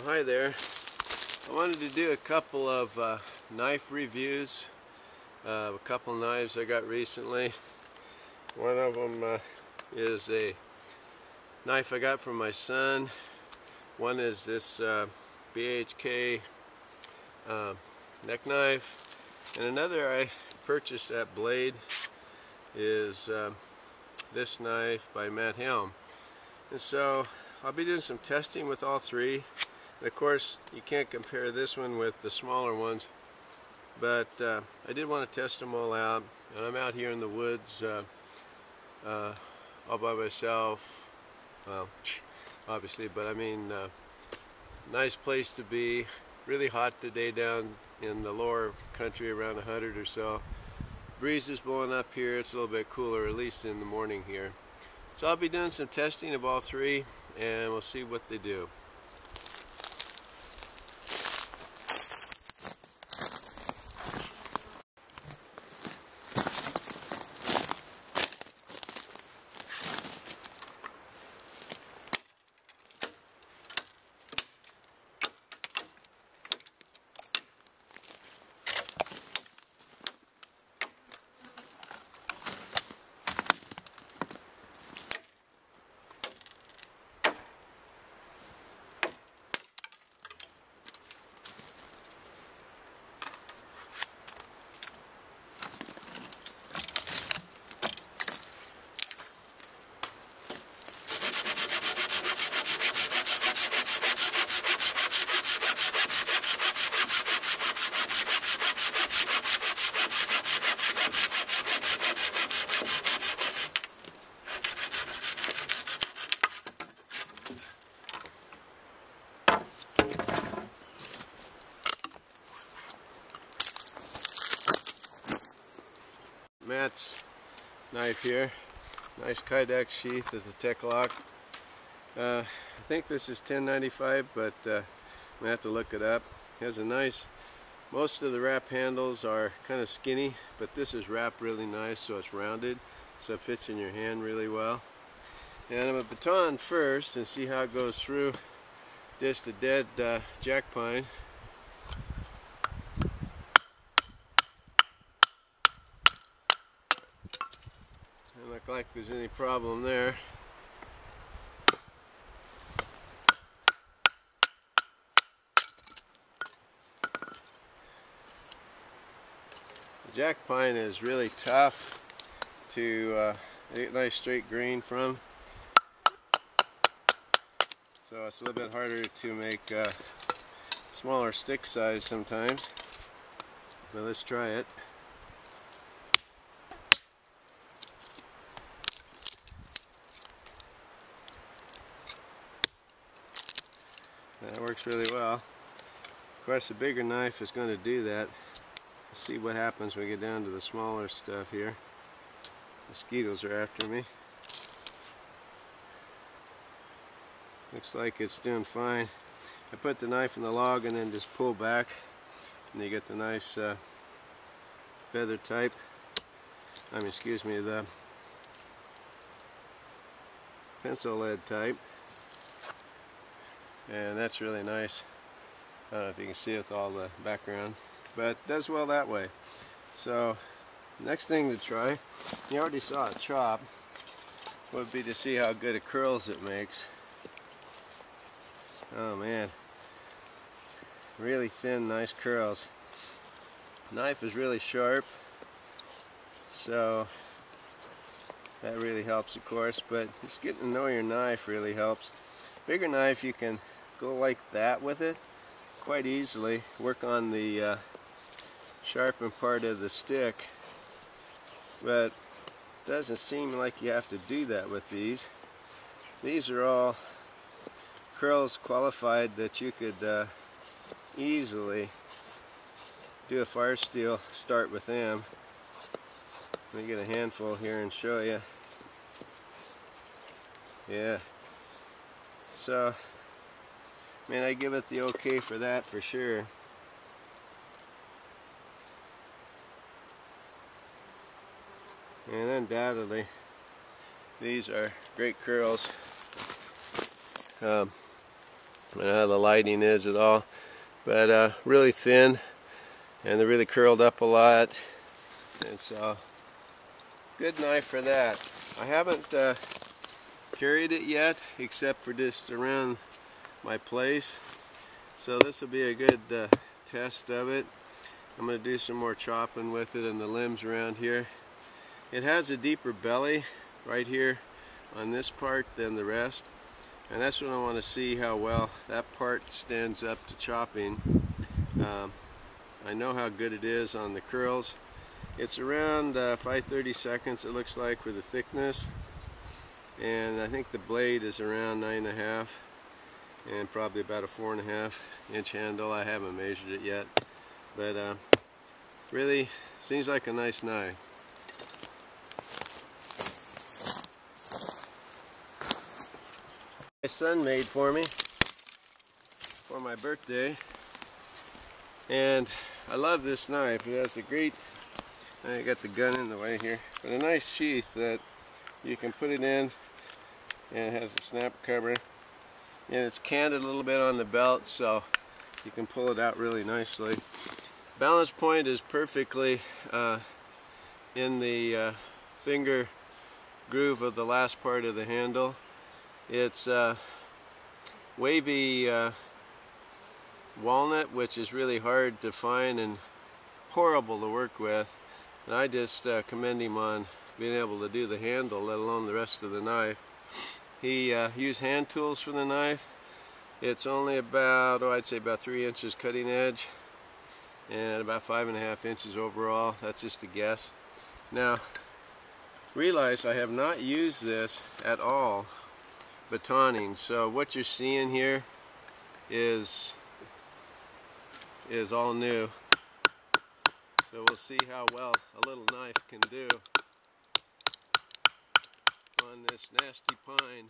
Well, hi there. I wanted to do a couple of knife reviews of a couple knives I got recently. One of them is a knife I got from my son. One is this BHK neck knife, and another I purchased at Blade is this knife by Matt Helm. And so I'll be doing some testing with all three. And of course, you can't compare this one with the smaller ones, but I did want to test them all out. And I'm out here in the woods all by myself. Well, obviously, but I mean, nice place to be. Really hot today down in the lower country, around 100 or so. Breeze is blowing up here. It's a little bit cooler, at least in the morning here. So I'll be doing some testing of all three, and we'll see what they do. Matt's knife here, nice Kydex sheath with the Tek-Lok. I think this is 1095, but I'm gonna have to look it up. It has a nice, most of the wrap handles are kind of skinny, but this is wrapped really nice, so it's rounded, so it fits in your hand really well. And I'm gonna baton first and see how it goes through just a dead jack pine. Doesn't look like there's any problem there. The jack pine is really tough to get nice straight grain from, so it's a little bit harder to make smaller stick size sometimes, but let's try it. That works really well. Of course, the bigger knife is going to do that. Let's see what happens when we get down to the smaller stuff here. Mosquitoes are after me. Looks like it's doing fine. I put the knife in the log and then just pull back, and you get the nice feather type. Excuse me, the pencil lead type. And that's really nice. I don't know if you can see it with all the background, but it does well that way. So next thing to try, you already saw it chop, would be to see how good it curls it makes. Oh man, really thin, nice curls. Knife is really sharp, so that really helps, of course, but just getting to know your knife really helps. Bigger knife, you can go like that with it quite easily, work on the sharpened part of the stick, but it doesn't seem like you have to do that with these. These are all curls qualified that you could easily do a fire steel start with them. Let me get a handful here and show you. Yeah. So, I mean, I give it the okay for that for sure. And undoubtedly, these are great curls. I don't know how the lighting is at all, but really thin, and they're really curled up a lot. And so, good knife for that. I haven't carried it yet, except for just around my place. So this will be a good test of it. I'm going to do some more chopping with it and the limbs around here. It has a deeper belly right here on this part than the rest, and that's what I want to see, how well that part stands up to chopping. I know how good it is on the curls. It's around 5/32 it looks like for the thickness, and I think the blade is around 9.5 and probably about a 4.5 inch handle. I haven't measured it yet, but really seems like a nice knife. My son made for me for my birthday, and I love this knife. It has a great, I got the gun in the way here, but a nice sheath that you can put it in, and it has a snap cover, and it's canted a little bit on the belt so you can pull it out really nicely. Balance point is perfectly in the finger groove of the last part of the handle. It's wavy walnut, which is really hard to find and horrible to work with. And I just commend him on being able to do the handle, let alone the rest of the knife. He used hand tools for the knife. It's only about, I'd say about 3 inches cutting edge and about 5.5 inches overall. That's just a guess. Now, realize I have not used this at all batoning, so what you're seeing here is all new. So we'll see how well a little knife can do on this nasty pine.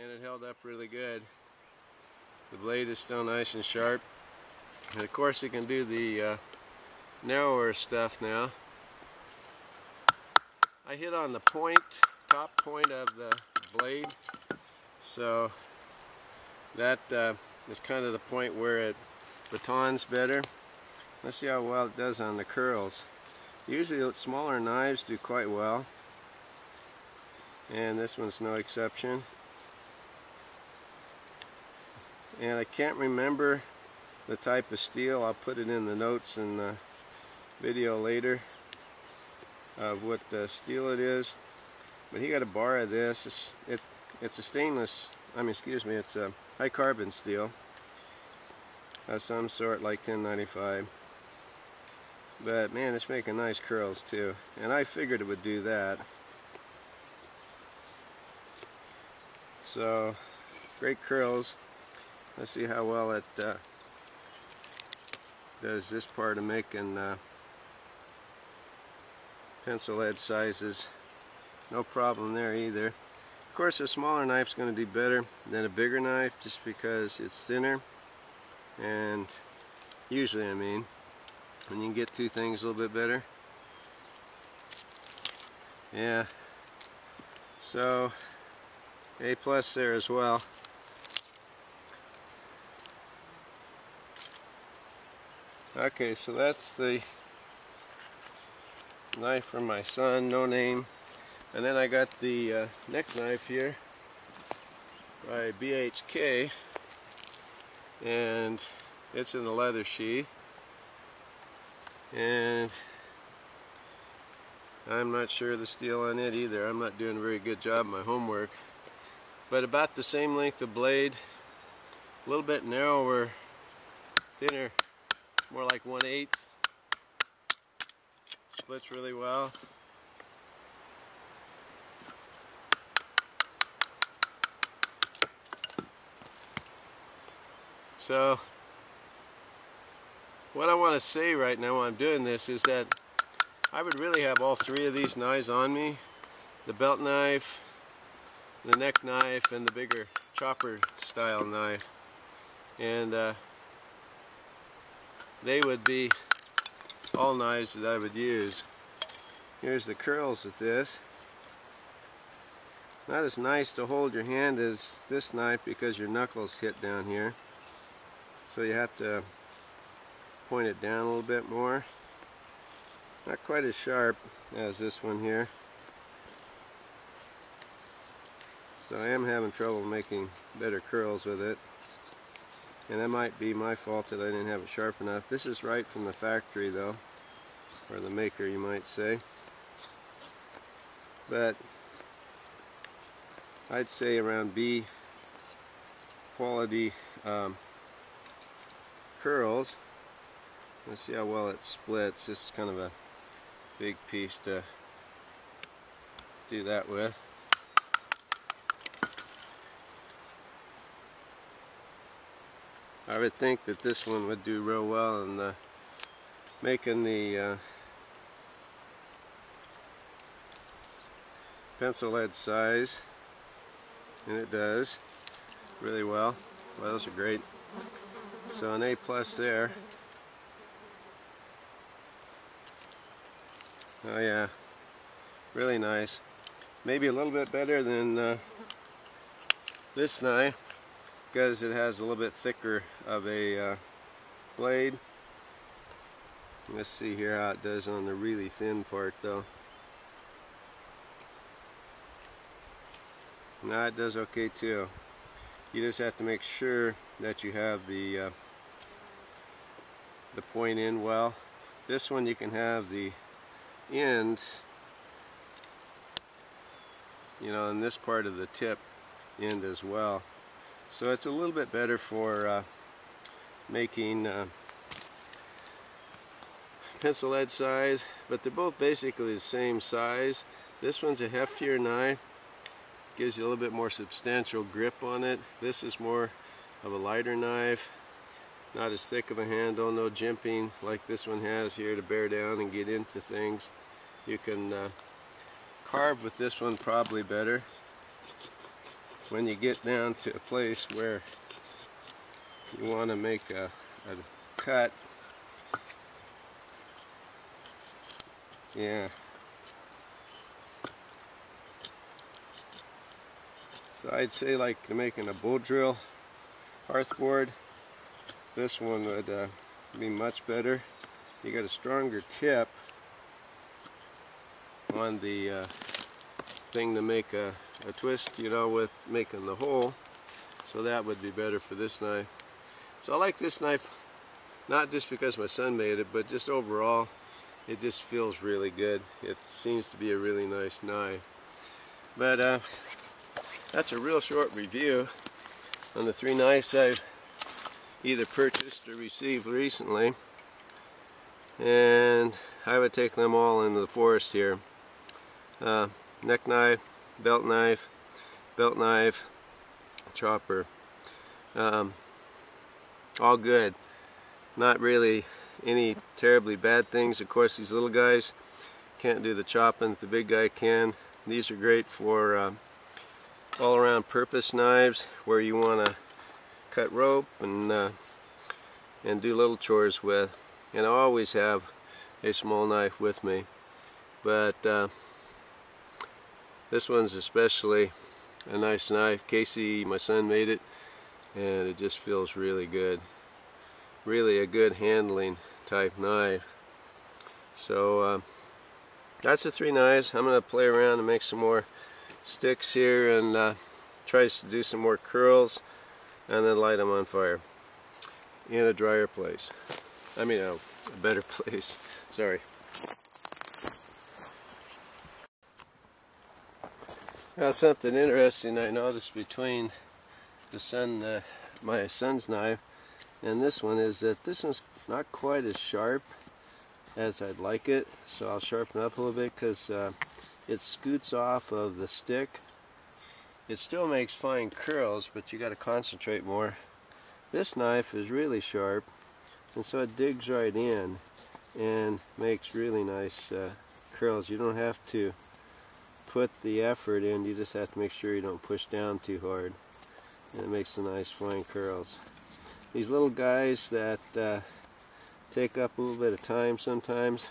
And it held up really good. The blade is still nice and sharp, and of course it can do the narrower stuff now. I hit on the point, top point of the blade, so that is kind of the point where it batons better. Let's see how well it does on the curls. Usually smaller knives do quite well, and this one's no exception. And I can't remember the type of steel. I'll put it in the notes in the video later of what steel it is. But he got a bar of this. It's a stainless, it's a high carbon steel of some sort, like 1095. But man, it's making nice curls too, and I figured it would do that. So great curls. Let's see how well it does this part of making pencil head sizes. No problem there either. Of course, a smaller knife's going to do better than a bigger knife, just because it's thinner, and usually, and you can get two things a little bit better. Yeah, so A+ there as well. Okay, so that's the knife from my son, no name. And then I got the neck knife here by BHK, and it's in a leather sheath. And I'm not sure of the steel on it either. I'm not doing a very good job of my homework. But about the same length of blade, a little bit narrower, thinner, more like 1/8. Splits really well. So what I want to say right now while I'm doing this is that I would really have all three of these knives on me: the belt knife, the neck knife, and the bigger chopper style knife. And they would be all knives that I would use. Here's the curls with this. Not as nice to hold your hand as this knife because your knuckles hit down here. So you have to point it down a little bit more. Not quite as sharp as this one here. So I am having trouble making better curls with it. And that might be my fault that I didn't have it sharp enough. This is right from the factory though, or the maker you might say. But I'd say around B quality curls. Let's see how well it splits. This is kind of a big piece to do that with. I would think that this one would do real well in making the pencil lead size, and it does really well. Well, those are great. So an A+ there. Oh yeah, really nice. Maybe a little bit better than this knife because it has a little bit thicker of a blade. Let's see here how it does on the really thin part though. No, it does okay too. You just have to make sure that you have the point in well. This one you can have the end, you know, in this part of the tip end as well. So it's a little bit better for making pencil lead size, but they're both basically the same size. This one's a heftier knife, gives you a little bit more substantial grip on it. This is more of a lighter knife, not as thick of a handle, no jimping like this one has here to bear down and get into things. You can carve with this one probably better when you get down to a place where you want to make a cut. Yeah. So I'd say like making a bow drill hearthboard, this one would be much better. You got a stronger tip on the thing to make a twist, you know, with making the hole. So that would be better for this knife. So I like this knife, not just because my son made it, but just overall, it just feels really good. It seems to be a really nice knife. But that's a real short review on the 3 knives I've either purchased or received recently. And I would take them all into the forest here. Neck knife, belt knife, chopper. All good. Not really any terribly bad things. Of course, these little guys can't do the chopping. The big guy can. These are great for all-around purpose knives where you want to cut rope and do little chores with. And I always have a small knife with me. But this one's especially a nice knife. Casey, my son, made it, and it just feels really good. Really a good handling type knife. So that's the 3 knives. I'm going to play around and make some more sticks here and try to do some more curls and then light them on fire in a drier place. I mean a better place. Sorry. Now something interesting I noticed between my son's knife and this one is that this one's not quite as sharp as I'd like it, so I'll sharpen up a little bit because it scoots off of the stick. It still makes fine curls, but you got to concentrate more. This knife is really sharp, and so it digs right in and makes really nice curls. You don't have to put the effort in, you just have to make sure you don't push down too hard, and it makes the nice fine curls. These little guys that take up a little bit of time sometimes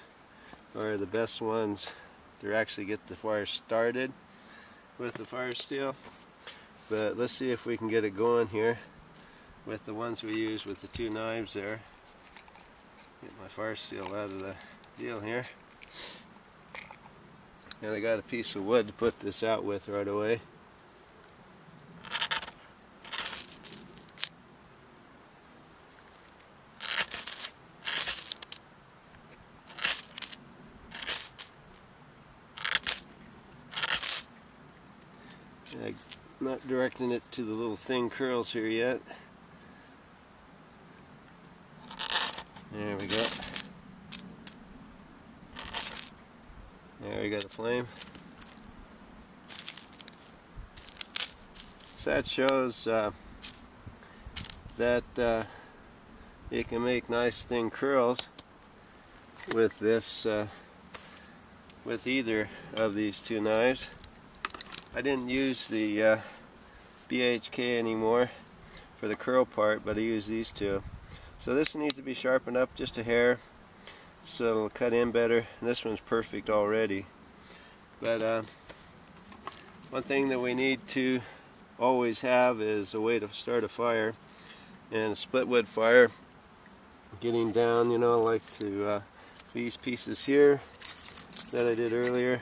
are the best ones to actually get the fire started, with the fire steel, but let's see if we can get it going here with the ones we use with the two knives there. Get my fire steel out of the deal here. And I got a piece of wood to put this out with right away. I'm not directing it to the little thin curls here yet. There we go. There we got a flame. So that shows that you can make nice thin curls with this, with either of these two knives. I didn't use the BHK anymore for the curl part, but I used these two. So this needs to be sharpened up just a hair so it'll cut in better. And this one's perfect already. But one thing that we need to always have is a way to start a fire. And a split wood fire, getting down, you know, like to these pieces here that I did earlier,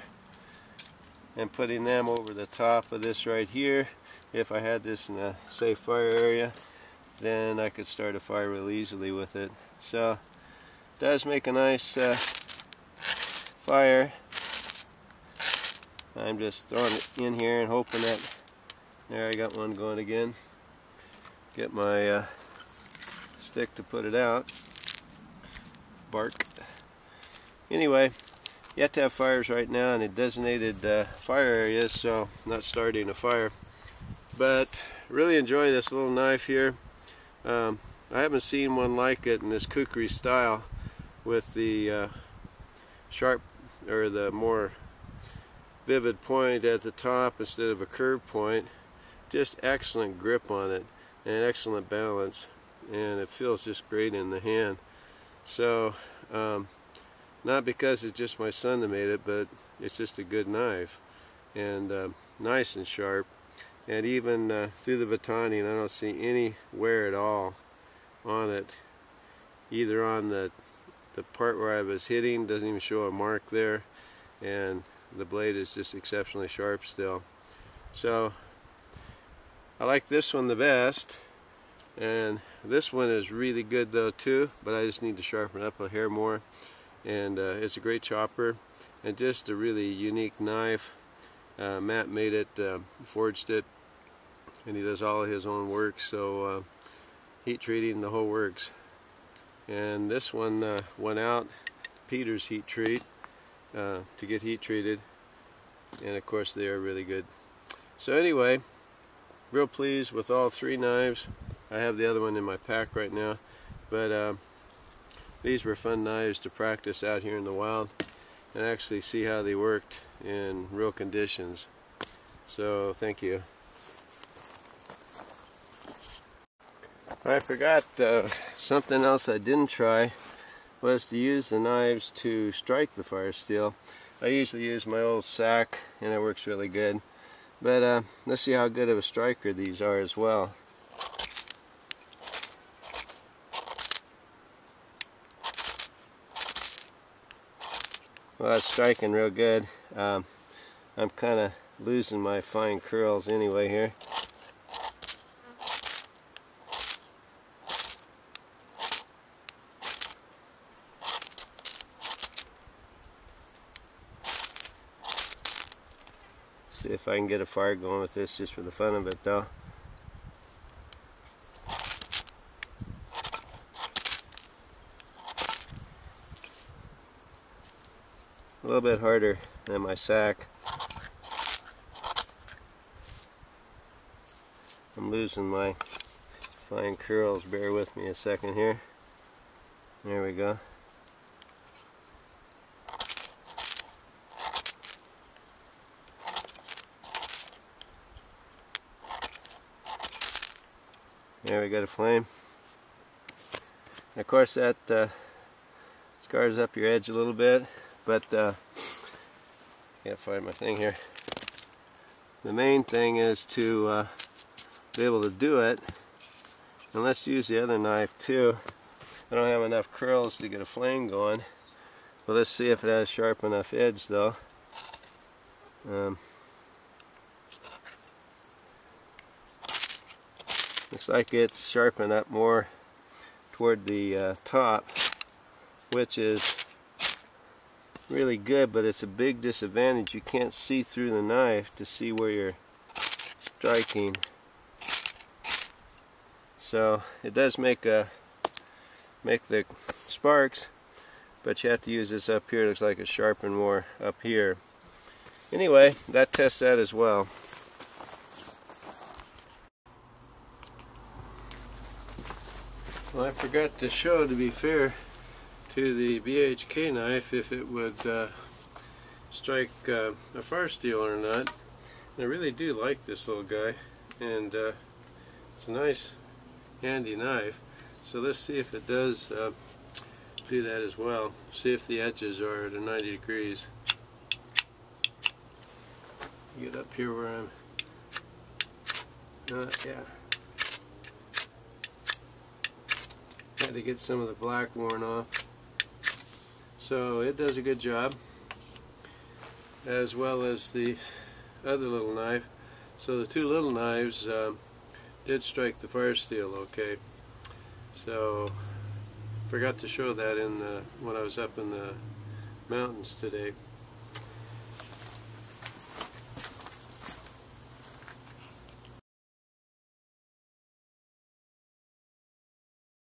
and putting them over the top of this right here. If I had this in a safe fire area, then I could start a fire real easily with it. So it does make a nice fire. I'm just throwing it in here and hoping that, there, I got one going again. Get my stick to put it out. Bark. Anyway, you have to have fires right now in designated fire areas, so I'm not starting a fire. But really enjoy this little knife here. I haven't seen one like it in this kukri style, with the sharp, or the more vivid point at the top instead of a curved point. Just excellent grip on it and excellent balance, and it feels just great in the hand. So not because it's just my son that made it, but it's just a good knife, and nice and sharp. And even through the batoning, I don't see any wear at all on it. Either on the part where I was hitting, doesn't even show a mark there, and the blade is just exceptionally sharp still. So I like this one the best, and this one is really good though too, but I just need to sharpen up a hair more. And it's a great chopper and just a really unique knife. Matt made it, forged it, and he does all of his own work, so heat treating, the whole works. And this one went out Peter's heat treat to get heat treated, and of course they are really good. So anyway, real pleased with all three knives. I have the other one in my pack right now, but these were fun knives to practice out here in the wild and actually see how they worked in real conditions. So thank you. I forgot something else I didn't try was to use the knives to strike the fire steel. I usually use my old sack and it works really good. But let's see how good of a striker these are as well. Well, it's striking real good. I'm kind of losing my fine curls anyway here. See if I can get a fire going with this just for the fun of it though. A little bit harder than my sack. I'm losing my fine curls. Bear with me a second here. There we go. There we got a flame. And of course that scars up your edge a little bit, but can't find my thing here. the main thing is to be able to do it. And let's use the other knife too. I don't have enough curls to get a flame going, but let's see if it has sharp enough edge though. Looks like it's sharpened up more toward the top, which is really good, but it's a big disadvantage. You can't see through the knife to see where you're striking. So it does make the sparks, but you have to use this up here. It looks like it's sharpened more up here. Anyway, that tests that as well. Well, I forgot to show, to be fair to the BHK knife, if it would strike a fire steel or not. And I really do like this little guy, and it's a nice handy knife. So let's see if it does do that as well. See if the edges are at a 90 degrees. Get up here where I'm yeah. Had to get some of the black worn off. So it does a good job, as well as the other little knife. So the two little knives did strike the fire steel okay. So forgot to show that in when I was up in the mountains today.